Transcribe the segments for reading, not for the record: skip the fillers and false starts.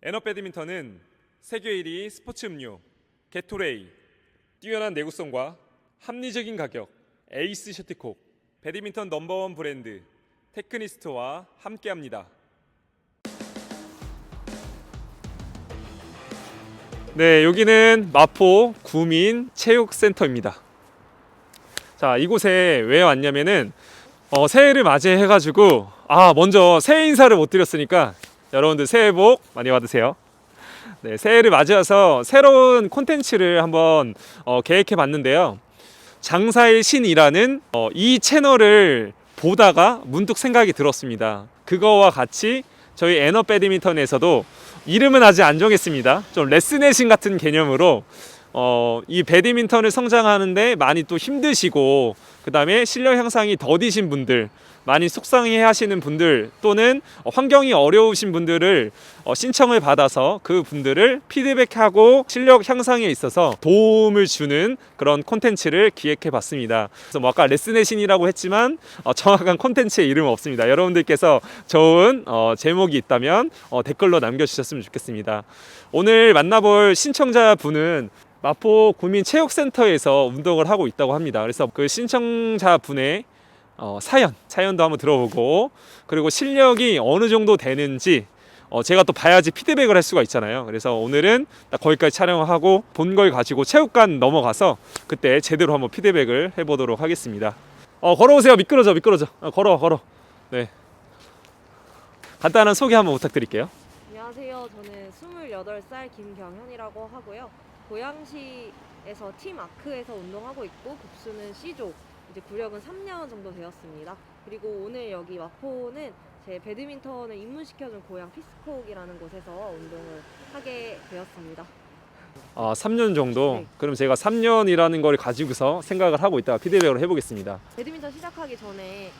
에너 배드민턴은 세계 1위 스포츠 음료 게토레이, 뛰어난 내구성과 합리적인 가격, 에이스 셔틀콕, 배드민턴 넘버원 브랜드 테크니스트와 함께합니다. 네, 여기는 마포 구민체육센터입니다. 자, 이곳에 왜 왔냐면은 새해를 맞이해가지고 먼저 새해 인사를 못 드렸으니까 여러분들 새해 복 많이 받으세요. 네, 새해를 맞이해서 새로운 콘텐츠를 한번 계획해 봤는데요. 장사의 신이라는 이 채널을 보다가 문득 생각이 들었습니다. 그거와 같이 저희 에너 배드민턴에서도 이름은 아직 안 정했습니다. 좀 레슨의 신 같은 개념으로 이 배드민턴을 성장하는데 많이 또 힘드시고, 그 다음에 실력 향상이 더디신 분들, 많이 속상해 하시는 분들, 또는 환경이 어려우신 분들을 신청을 받아서 그 분들을 피드백하고 실력 향상에 있어서 도움을 주는 그런 콘텐츠를 기획해 봤습니다. 그래서 뭐 아까 레슨의 신이라고 했지만 정확한 콘텐츠의 이름은 없습니다. 여러분들께서 좋은 제목이 있다면 댓글로 남겨주셨으면 좋겠습니다. 오늘 만나볼 신청자분은 마포 구민체육센터에서 운동을 하고 있다고 합니다. 그래서 그 신청자분의 사연도 한번 들어보고, 그리고 실력이 어느 정도 되는지 제가 또 봐야지 피드백을 할 수가 있잖아요. 그래서 오늘은 딱 거기까지 촬영하고 본 걸 가지고 체육관 넘어가서 그때 제대로 한번 피드백을 해보도록 하겠습니다. 걸어오세요. 미끄러져. 걸어. 네. 간단한 소개 한번 부탁드릴게요. 안녕하세요. 저는 28살 김경현이라고 하고요. 고양시에서 팀 아크에서 운동하고 있고, 급수는 C조, 이제 구력은 3년 정도 되었습니다. 그리고 오늘 여기 마포는 제 배드민턴을 입문시켜준 고향 피스콕이라는 곳에서 운동을 하게 되었습니다. 3년 정도? 네. 그럼 제가 3년이라는 걸 가지고서 생각을 하고 있다가 피드백을 해보겠습니다. 배드민턴 시작하기 전에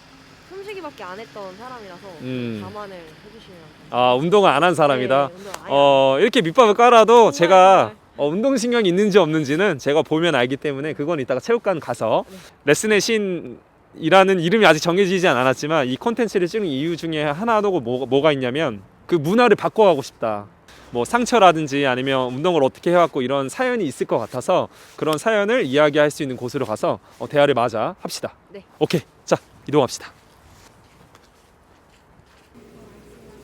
숨쉬기밖에 안 했던 사람이라서 감안을 해주시면 운동을 안 한 사람이다. 네, 운동 아예 이렇게 밑밥을 깔아도 정말, 제가 운동신경이 있는지 없는지는 제가 보면 알기 때문에 그건 이따가 체육관 가서 레슨의 신이라는 이름이 아직 정해지지 않았지만 이 콘텐츠를 찍는 이유 중에 하나도 뭐가 있냐면 그 문화를 바꿔가고 싶다. 뭐 상처라든지 아니면 운동을 어떻게 해왔고 이런 사연이 있을 것 같아서 그런 사연을 이야기할 수 있는 곳으로 가서 대화를 마저 합시다. 네. 오케이, 자 이동합시다.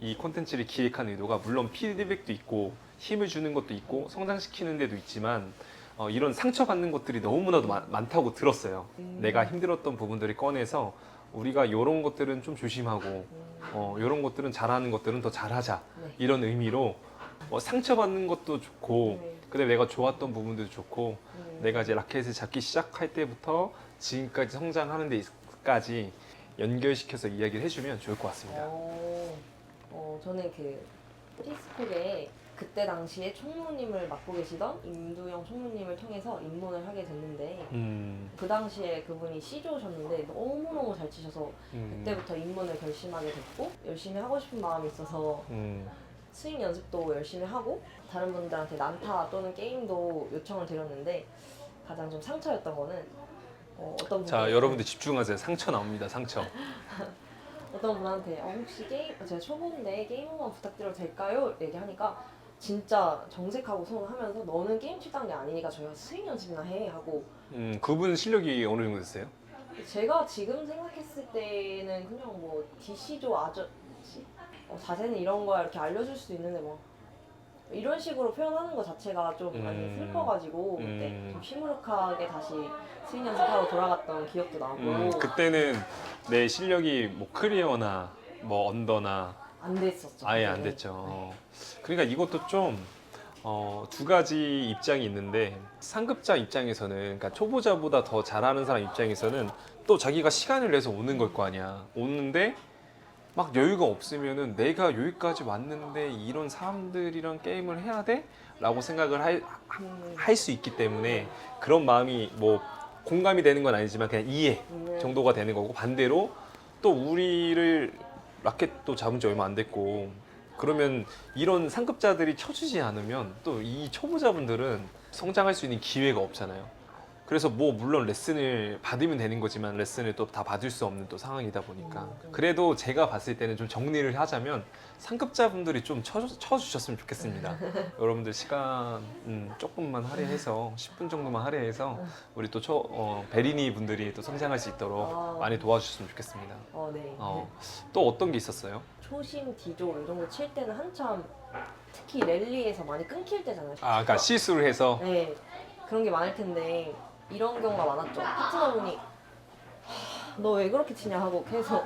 이 콘텐츠를 기획한 의도가 물론 피드백도 있고 힘을 주는 것도 있고 성장시키는 데도 있지만 이런 상처받는 것들이 너무나도 많다고 들었어요. 내가 힘들었던 부분들을 꺼내서 우리가 이런 것들은 좀 조심하고 이런 것들은 잘하는 것들은 더 잘하자, 이런 의미로 상처받는 것도 좋고, 그다음에 내가 좋았던 부분도 좋고, 내가 이제 라켓을 잡기 시작할 때부터 지금까지 성장하는 데까지 연결시켜서 이야기를 해주면 좋을 것 같습니다. 저는 그 피스콕에 그때 당시에 총무님을 맡고 계시던 임두영 총무님을 통해서 입문을 하게 됐는데, 그 당시에 그분이 C조셨는데 너무너무 잘 치셔서 그때부터 입문을 결심하게 됐고, 열심히 하고 싶은 마음이 있어서 스윙 연습도 열심히 하고 다른 분들한테 난타 또는 게임도 요청을 드렸는데, 가장 좀 상처였던 거는 어떤 자, 여러분들 집중하세요. 상처 나옵니다. 상처. 어떤 분한테 혹시 제가 초보인데 게임 한번 부탁드려도 될까요? 얘기하니까 진짜 정색하고 하면서 너는 게임 칠 단계 아니니까 저희가 스윙 연습이나 해 하고. 그분 실력이 어느 정도 됐어요? 제가 지금 생각했을 때는 그냥 뭐 DC조 자세는 이런 거야 이렇게 알려줄 수 있는데 뭐 이런 식으로 표현하는 것 자체가 좀 많이 슬퍼가지고 그때 좀 시무룩하게 다시 스윙 연습하러 돌아갔던 기억도 나고. 그때는 내 실력이 뭐 클리어나 뭐 언더나 안 됐었죠. 아예 안 됐죠. 그러니까 이것도 좀 두 가지 입장이 있는데, 상급자 입장에서는, 그러니까 초보자보다 더 잘하는 사람 입장에서는 또 자기가 시간을 내서 오는 걸 거 아니야. 오는데 막 여유가 없으면은 내가 여기까지 왔는데 이런 사람들이랑 게임을 해야 돼? 라고 생각을 할 수 있기 때문에 그런 마음이 뭐 공감이 되는 건 아니지만 그냥 이해 정도가 되는 거고, 반대로 또 우리를 라켓도 잡은 지 얼마 안 됐고, 그러면 이런 상급자들이 쳐주지 않으면 또 이 초보자분들은 성장할 수 있는 기회가 없잖아요. 그래서 뭐 물론 레슨을 받으면 되는 거지만 레슨을 또 다 받을 수 없는 또 상황이다 보니까 그래도 제가 봤을 때는 좀 정리를 하자면 상급자분들이 좀 쳐주셨으면 좋겠습니다. 여러분들 시간 조금만 할애해서 10분 정도만 할애해서 우리 또 베리니 분들이 또 성장할 수 있도록 많이 도와주셨으면 좋겠습니다. 네. 또 어떤 게 있었어요? 초심 D조 이 정도 칠 때는 한참 특히 랠리에서 많이 끊길 때잖아요. 그러니까 실수를 해서 네, 그런 게 많을 텐데 이런 경우가 많았죠. 파트너분이 너 왜 그렇게 치냐 하고 계속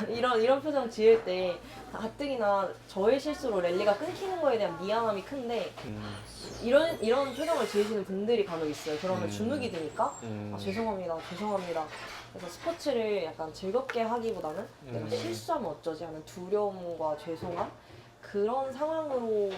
이런 표정 지을 때 가뜩이나 저의 실수로 랠리가 끊기는 거에 대한 미안함이 큰데 이런 표정을 지으시는 분들이 간혹 있어요. 그러면 주눅이 드니까 죄송합니다. 그래서 스포츠를 약간 즐겁게 하기보다는 내가 실수하면 어쩌지 하는 두려움과 죄송함 그런 상황으로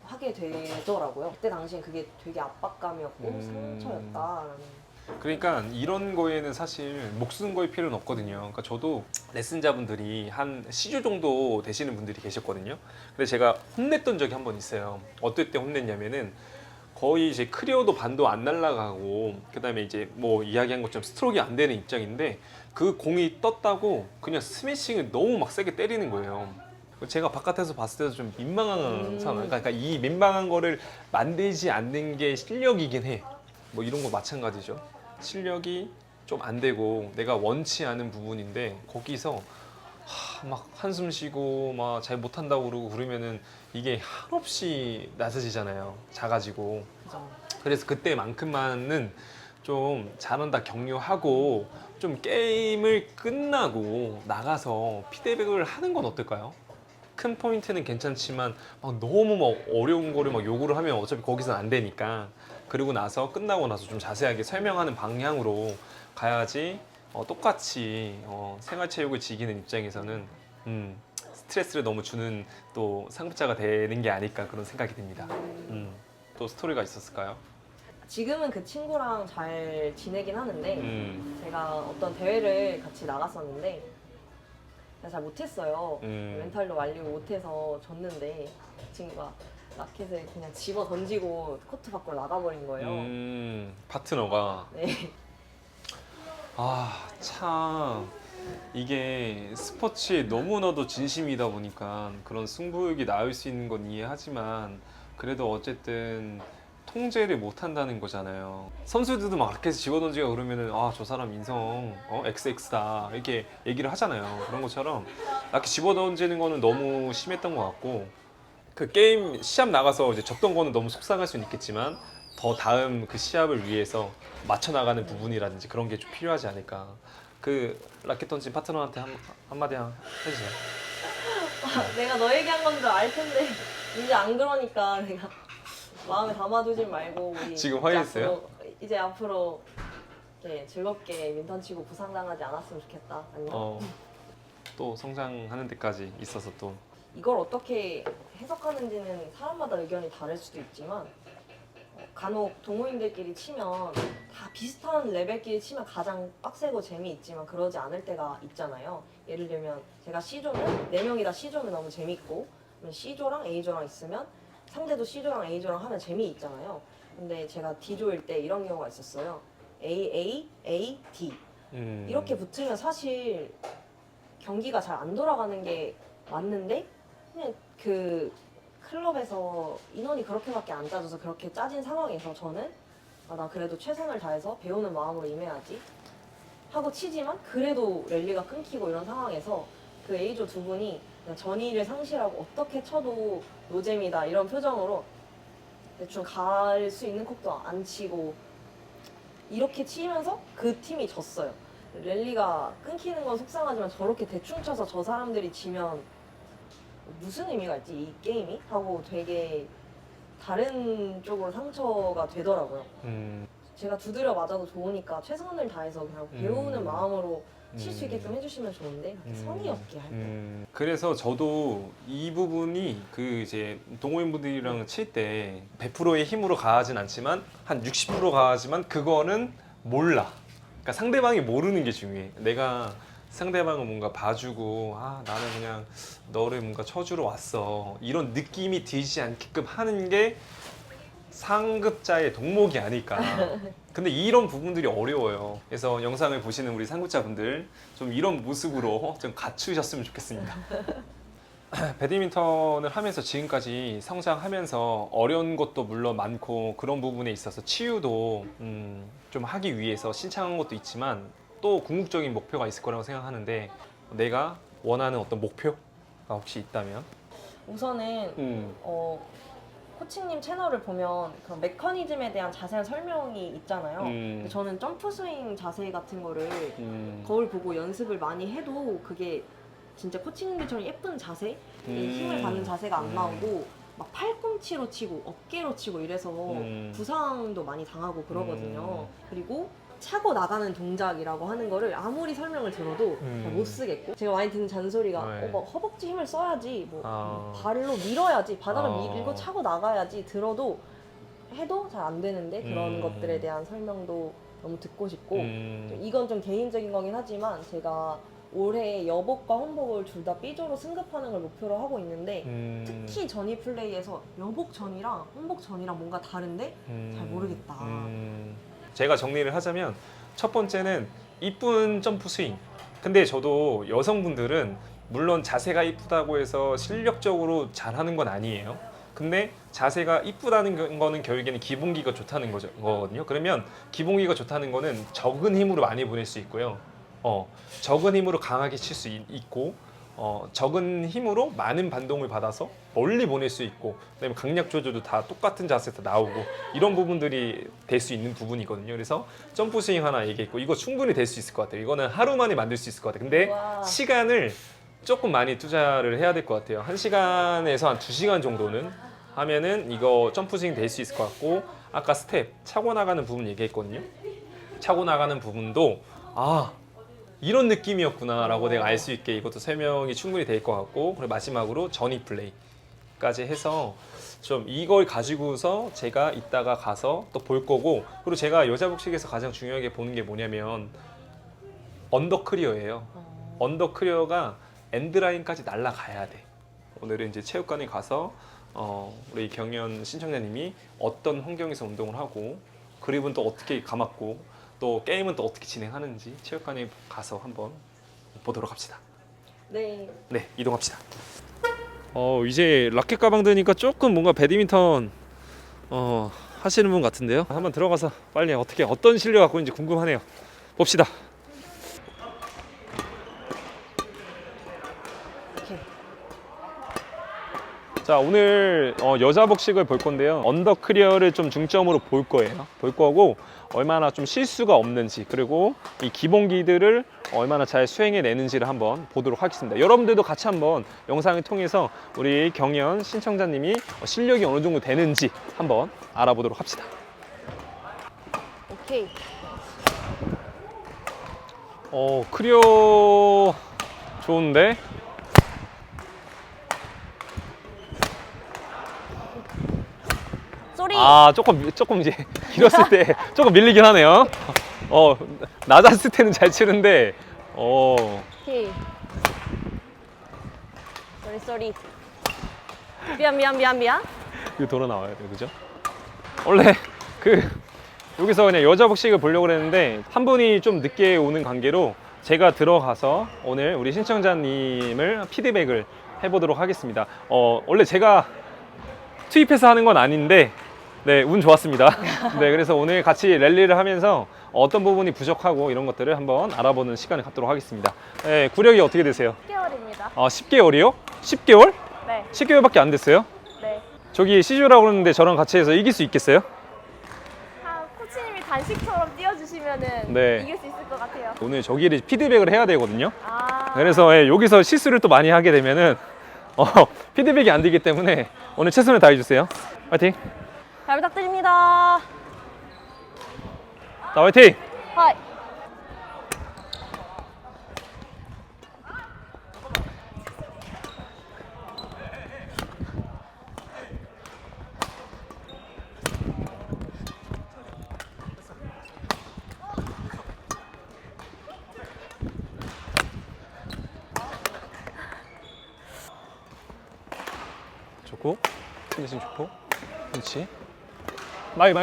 하게 되더라고요. 그때 당시엔 그게 되게 압박감이었고 상처였다라는. 그러니까 이런 거에는 사실 목숨 걸 필요는 없거든요. 그러니까 저도 레슨자분들이 한 C조 정도 되시는 분들이 계셨거든요. 근데 제가 혼냈던 적이 한 번 있어요. 어떨 때 혼냈냐면은 거의 이제 크리어도 반도 안 날아가고 그다음에 이제 뭐 이야기한 것처럼 스트로크가 안 되는 입장인데 그 공이 떴다고 그냥 스매싱을 너무 막 세게 때리는 거예요. 제가 바깥에서 봤을 때도 좀 민망한 상황. 그러니까 이 민망한 거를 만들지 않는 게 실력이긴 해. 뭐 이런 거 마찬가지죠. 실력이 좀 안 되고 내가 원치 않은 부분인데 거기서 막 한숨 쉬고 막 잘 못한다고 그러면은 이게 한없이 낮아지잖아요. 작아지고. 그죠. 그래서 그때만큼만은 좀 잘한다 격려하고 좀 게임을 끝나고 나가서 피드백을 하는 건 어떨까요? 큰 포인트는 괜찮지만 막 너무 막 어려운 거를 막 요구를 하면 어차피 거기서는 안 되니까 그리고 나서 끝나고 나서 좀 자세하게 설명하는 방향으로 가야지 똑같이 생활체육을 즐기는 입장에서는 스트레스를 너무 주는 또 상급자가 되는 게 아닐까 그런 생각이 듭니다. 또 스토리가 있었을까요? 지금은 그 친구랑 잘 지내긴 하는데 제가 어떤 대회를 같이 나갔었는데 제가 잘 못했어요. 멘탈도 말리고 못해서 졌는데 그 친구가 라켓을 그냥 집어 던지고 코트 밖으로 나가버린 거예요. 파트너가 네. 참 이게 스포츠에 너무나도 진심이다 보니까 그런 승부욕이 나올 수 있는 건 이해하지만 그래도 어쨌든 통제를 못 한다는 거잖아요. 선수들도 막 라켓을 집어던지고 그러면은 저 사람 인성 XX다 이렇게 얘기를 하잖아요. 그런 것처럼 라켓 집어던지는 거는 너무 심했던 것 같고 그 게임 시합 나가서 이제 졌던 거는 너무 속상할 수는 있겠지만 더 다음 그 시합을 위해서 맞춰 나가는 부분이라든지 그런 게 좀 필요하지 않을까. 그 라켓 던진 파트너한테 한마디 해주세요. 내가 너 얘기한 건 줄 알 텐데 이제 안 그러니까 내가 마음에 담아두지 말고 우리 지금 화해했어요? 이제 앞으로 네, 즐겁게 민턴 치고 부상당하지 않았으면 좋겠다. 아니면 또 성장하는 데까지 있어서 또 이걸 어떻게 해석하는지는 사람마다 의견이 다를 수도 있지만 간혹 동호인들끼리 치면 다 비슷한 레벨끼리 치면 가장 빡세고 재미있지만 그러지 않을 때가 있잖아요. 예를 들면 제가 C조는 4명이 다 C조면 너무 재밌고 C조랑 A조랑 있으면 상대도 C조랑 A조랑 하면 재미있잖아요. 근데 제가 D조일 때 이런 경우가 있었어요. A, D 이렇게 붙으면 사실 경기가 잘 안 돌아가는 게 맞는데 그냥 그 클럽에서 인원이 그렇게밖에 안 짜져서 그렇게 짜진 상황에서 저는 나 그래도 최선을 다해서 배우는 마음으로 임해야지 하고 치지만 그래도 랠리가 끊기고 이런 상황에서 그 A조 두 분이 그냥 전의를 상실하고 어떻게 쳐도 노잼이다 이런 표정으로 대충 갈 수 있는 콕도 안 치고 이렇게 치면서 그 팀이 졌어요. 랠리가 끊기는 건 속상하지만 저렇게 대충 쳐서 저 사람들이 지면 무슨 의미가 있지 이 게임이? 하고 되게 다른 쪽으로 상처가 되더라고요. 제가 두드려 맞아도 좋으니까 최선을 다해서 그냥 배우는 마음으로 칠 수 있게끔 해주시면 좋은데 그렇게 성의 없게 할 때. 그래서 저도 이 부분이 그 이제 동호인분들이랑 칠 때 100%의 힘으로 가하진 않지만 한 60% 가하지만 그거는 몰라. 그러니까 상대방이 모르는 게 중요해. 내가 상대방을 뭔가 봐주고 나는 그냥 너를 뭔가 쳐주러 왔어 이런 느낌이 들지 않게끔 하는 게 상급자의 동목이 아닐까. 근데 이런 부분들이 어려워요. 그래서 영상을 보시는 우리 상급자분들 좀 이런 모습으로 좀 갖추셨으면 좋겠습니다. 배드민턴을 하면서 지금까지 성장하면서 어려운 것도 물론 많고 그런 부분에 있어서 치유도 좀 하기 위해서 신청한 것도 있지만 또 궁극적인 목표가 있을 거라고 생각하는데 내가 원하는 어떤 목표가 혹시 있다면? 우선은 코치님 채널을 보면 그런 메커니즘에 대한 자세한 설명이 있잖아요. 근데 저는 점프 스윙 자세 같은 거를 거울 보고 연습을 많이 해도 그게 진짜 코치님들처럼 예쁜 자세, 힘을 받는 자세가 안 나오고 막 팔꿈치로 치고 어깨로 치고 이래서 부상도 많이 당하고 그러거든요. 그리고 차고 나가는 동작이라고 하는 거를 아무리 설명을 들어도 잘 못 쓰겠고, 제가 많이 듣는 잔소리가 네. 막 허벅지 힘을 써야지, 발로 밀어야지, 바닥을 밀고 차고 나가야지 들어도 해도 잘 안 되는데 그런 것들에 대한 설명도 너무 듣고 싶고, 이건 좀 개인적인 거긴 하지만 제가 올해 여복과 혼복을 둘 다 B조로 승급하는 걸 목표로 하고 있는데 특히 전위 플레이에서 여복 전이랑 혼복 전이랑 뭔가 다른데 잘 모르겠다. 제가 정리를 하자면 첫 번째는 이쁜 점프 스윙. 근데 저도 여성분들은 물론 자세가 이쁘다고 해서 실력적으로 잘하는 건 아니에요. 근데 자세가 이쁘다는 거는 결국에는 기본기가 좋다는 거거든요. 그러면 기본기가 좋다는 거는 적은 힘으로 많이 보낼 수 있고요. 적은 힘으로 강하게 칠 수 있고, 적은 힘으로 많은 반동을 받아서 멀리 보낼 수 있고, 그다음에 강약 조절도 다 똑같은 자세에서 나오고, 이런 부분들이 될 수 있는 부분이거든요. 그래서 점프 스윙 하나 얘기했고, 이거 충분히 될 수 있을 것 같아요. 이거는 하루 만에 만들 수 있을 것 같아요. 근데 와. 시간을 조금 많이 투자를 해야 될 것 같아요. 1시간에서 한 2시간 정도는 하면은 이거 점프 스윙 될 수 있을 것 같고, 아까 스텝 차고 나가는 부분 얘기했거든요. 차고 나가는 부분도 이런 느낌이었구나 라고 내가 알 수 있게 이것도 설명이 충분히 될 것 같고, 그리고 마지막으로 전위 플레이까지 해서 좀 이걸 가지고서 제가 이따가 가서 또 볼 거고, 그리고 제가 여자 복식에서 가장 중요하게 보는 게 뭐냐면 언더 클리어예요. 언더 클리어가 엔드라인까지 날아가야 돼. 오늘은 이제 체육관에 가서 우리 경연 신청자님이 어떤 환경에서 운동을 하고 그립은 또 어떻게 감았고 또 게임은 또 어떻게 진행하는지 체육관에 가서 한번 보도록 합시다. 네. 네, 이동합시다. 이제 라켓 가방 드니까 조금 뭔가 배드민턴 하시는 분 같은데요. 한번 들어가서 빨리 어떤 실력 갖고 있는지 궁금하네요. 봅시다. 오케이. 자, 오늘 여자 복식을 볼 건데요. 언더 클리어를 좀 중점으로 볼 거예요. 볼 거고 얼마나 좀 실수가 없는지, 그리고 이 기본기들을 얼마나 잘 수행해 내는지를 한번 보도록 하겠습니다. 여러분들도 같이 한번 영상을 통해서 우리 경연 신청자님이 실력이 어느 정도 되는지 한번 알아보도록 합시다. 오케이. 클리어 좋은데? 쏘리. 조금 이제 길었을 때 조금 밀리긴 하네요. 낮았을 때는 잘 치는데 오케이. 쏘리. 미안. 이거 돌아 나와야 돼, 그죠? 원래 여기서 그냥 여자 복식을 보려고 그랬는데 한 분이 좀 늦게 오는 관계로 제가 들어가서 오늘 우리 신청자님을 피드백을 해보도록 하겠습니다. 원래 제가 투입해서 하는 건 아닌데 네, 운 좋았습니다. 네, 그래서 오늘 같이 랠리를 하면서 어떤 부분이 부족하고 이런 것들을 한번 알아보는 시간을 갖도록 하겠습니다. 네, 구력이 어떻게 되세요? 10개월입니다. 10개월이요? 10개월? 네. 10개월밖에 안 됐어요? 네. 저기 C조라고 그러는데 저랑 같이 해서 이길 수 있겠어요? 코치님이 단식처럼 띄워주시면은 네. 이길 수 있을 것 같아요. 오늘 저기를 피드백을 해야 되거든요. 아. 그래서 여기서 실수를 또 많이 하게 되면은 피드백이 안 되기 때문에 오늘 최선을 다해주세요. 화이팅! 잘 부탁드립니다. 자, 화이팅! 하이. 좋고, 피니싱 좋고, 그렇지. 마이.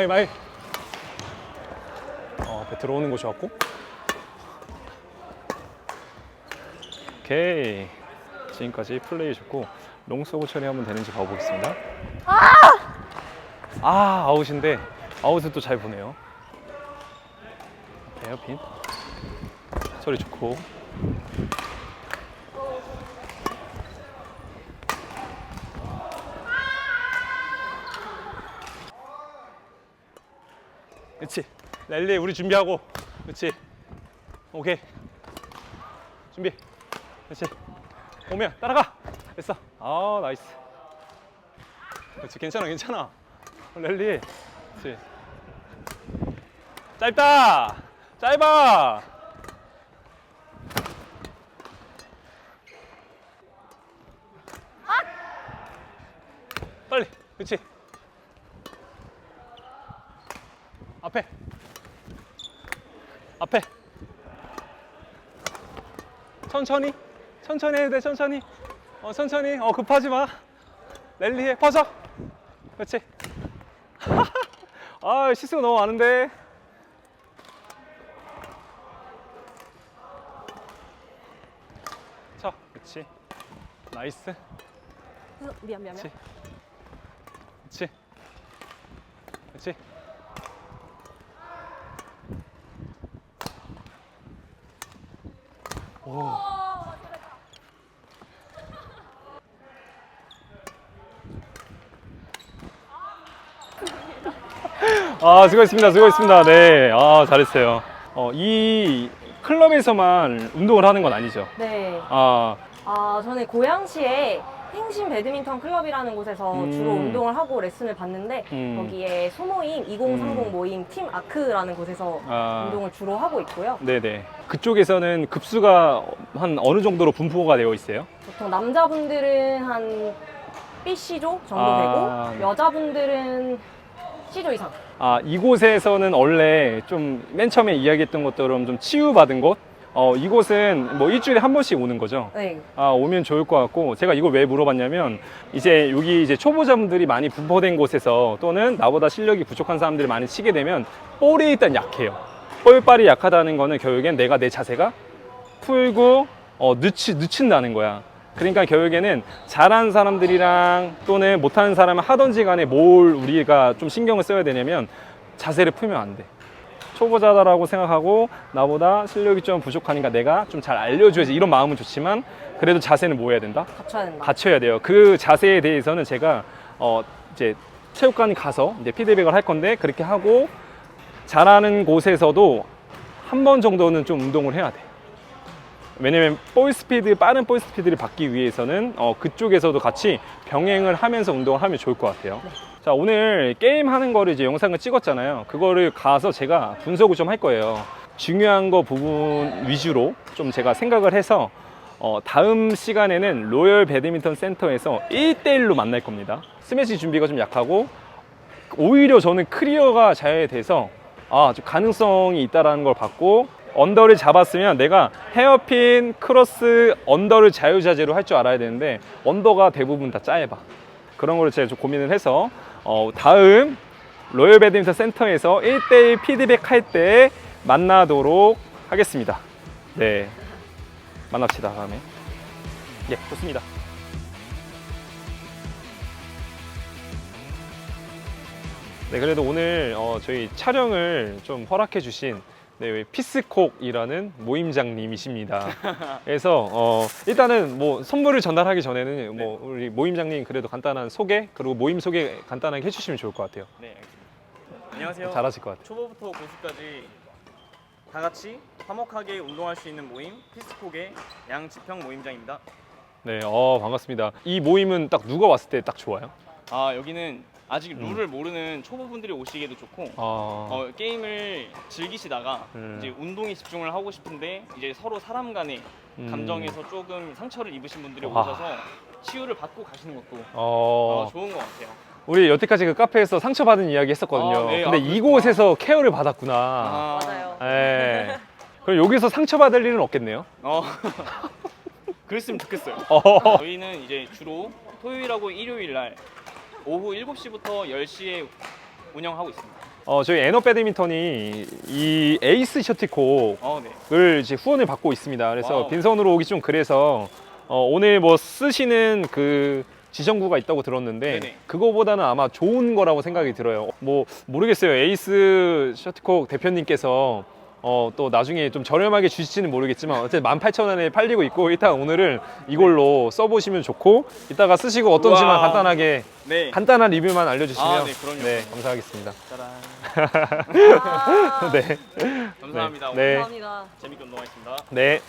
배 들어오는 거 좋았고. 오케이. 지금까지 플레이 좋고 롱서브 처리하면 되는지 봐보겠습니다. 아웃인데 아웃은 또 잘 보네요. 에어핀 소리 좋고. 그렇지. 랠리 우리 준비하고. 그렇지. 오케이. 준비. 그렇지. 오면 따라가. 됐어. 아 나이스. 그렇지. 괜찮아. 랠리. 그렇지. 짧아. 빨리. 그렇지. 앞에. 천천히 해도 돼. 천천히. 급하지 마. 랠리해. 퍼져. 그렇지. 아, 실수가 너무 많은데. 쳐. 그렇지. 나이스. 미안. 그렇지. 오. 수고했습니다. 네. 잘했어요. 이 클럽에서만 운동을 하는 건 아니죠? 네. 아, 저는 고양시에 행신 배드민턴 클럽이라는 곳에서 주로 운동을 하고 레슨을 받는데 거기에 소모임 2030 모임 팀 아크라는 곳에서 운동을 주로 하고 있고요. 네네. 그쪽에서는 급수가 한 어느 정도로 분포가 되어 있어요? 보통 남자분들은 한 BC조 정도 되고 여자분들은 C조 이상. 이곳에서는 원래 좀 맨 처음에 이야기했던 것처럼 좀 치유받은 곳? 이곳은 뭐 일주일에 한 번씩 오는 거죠? 네. 오면 좋을 것 같고, 제가 이걸 왜 물어봤냐면, 이제 여기 이제 초보자분들이 많이 분포된 곳에서 또는 나보다 실력이 부족한 사람들이 많이 치게 되면 볼이 일단 약해요. 볼발이 약하다는 거는 결국엔 내가 내 자세가 풀고 늦춘다는 거야. 그러니까 결국에는 잘하는 사람들이랑 또는 못하는 사람을 하던지 간에 뭘 우리가 좀 신경을 써야 되냐면 자세를 풀면 안 돼. 초보자다라고 생각하고 나보다 실력이 좀 부족하니까 내가 좀 잘 알려줘야지, 이런 마음은 좋지만 그래도 자세는 뭐 해야 된다? 갖춰야 된다. 갖춰야 돼요. 그 자세에 대해서는 제가 이제 체육관 가서 이제 피드백을 할 건데, 그렇게 하고 잘하는 곳에서도 한 번 정도는 좀 운동을 해야 돼. 왜냐면 빠른 볼 스피드를 받기 위해서는 그쪽에서도 같이 병행을 하면서 운동을 하면 좋을 것 같아요. 네. 자, 오늘 게임 하는 거를 이제 영상을 찍었잖아요. 그거를 가서 제가 분석을 좀 할 거예요. 중요한 거 부분 위주로 좀 제가 생각을 해서 다음 시간에는 로열 배드민턴 센터에서 1대1로 만날 겁니다. 스매시 준비가 좀 약하고 오히려 저는 클리어가 잘 돼서 좀 가능성이 있다는 걸 봤고, 언더를 잡았으면 내가 헤어핀, 크로스, 언더를 자유자재로 할 줄 알아야 되는데 언더가 대부분 다 짧아. 그런 거를 제가 좀 고민을 해서 다음 로열 배드민턴 센터에서 1대1 피드백 할 때 만나도록 하겠습니다. 네, 만납시다 다음에. 예, 좋습니다. 네, 그래도 오늘 저희 촬영을 좀 허락해 주신 피스콕이라는 모임장님이십니다. 그래서 일단은 뭐 선물을 전달하기 전에는 뭐 우리 모임장님 그래도 간단한 소개, 그리고 모임 소개 간단하게 해주시면 좋을 것 같아요. 네, 알겠습니다. 안녕하세요. 잘하실 것 같아요. 초보부터 고수까지 다 같이 화목하게 운동할 수 있는 모임 피스콕의 양지평 모임장입니다. 네, 반갑습니다. 이 모임은 딱 누가 왔을 때 딱 좋아요? 여기는 아직 룰을 모르는 초보분들이 오시기에도 좋고 게임을 즐기시다가 이제 운동에 집중을 하고 싶은데 이제 서로 사람 간의 감정에서 조금 상처를 입으신 분들이 오셔서 치유를 받고 가시는 것도 좋은 것 같아요. 우리 여태까지 그 카페에서 상처받은 이야기 했었거든요. 네. 근데 이곳에서 케어를 받았구나. 맞아요. 네. 그럼 여기서 상처받을 일은 없겠네요. 그랬으면 좋겠어요. 저희는 이제 주로 토요일하고 일요일 날 오후 7시부터 10시에 운영하고 있습니다. 저희 애너 배드민턴이 이 에이스 셔틀콕을 네. 이제 후원을 받고 있습니다. 그래서 와우. 빈손으로 오기 좀 그래서 오늘 뭐 쓰시는 그 지정구가 있다고 들었는데 네네. 그거보다는 아마 좋은 거라고 생각이 들어요. 뭐 모르겠어요. 에이스 셔틀콕 대표님께서 또 나중에 좀 저렴하게 주실지는 모르겠지만 어쨌든 18,000원에 팔리고 있고 일단 오늘은 이걸로 써보시면 좋고 이따가 쓰시고 어떤지만 우와. 간단하게 네. 간단한 리뷰만 알려주시면 네, 그럼요. 네, 감사하겠습니다. 짜란. 네. 감사합니다. 네. 감사합니다. 재밌게 운동하겠습니다. 네.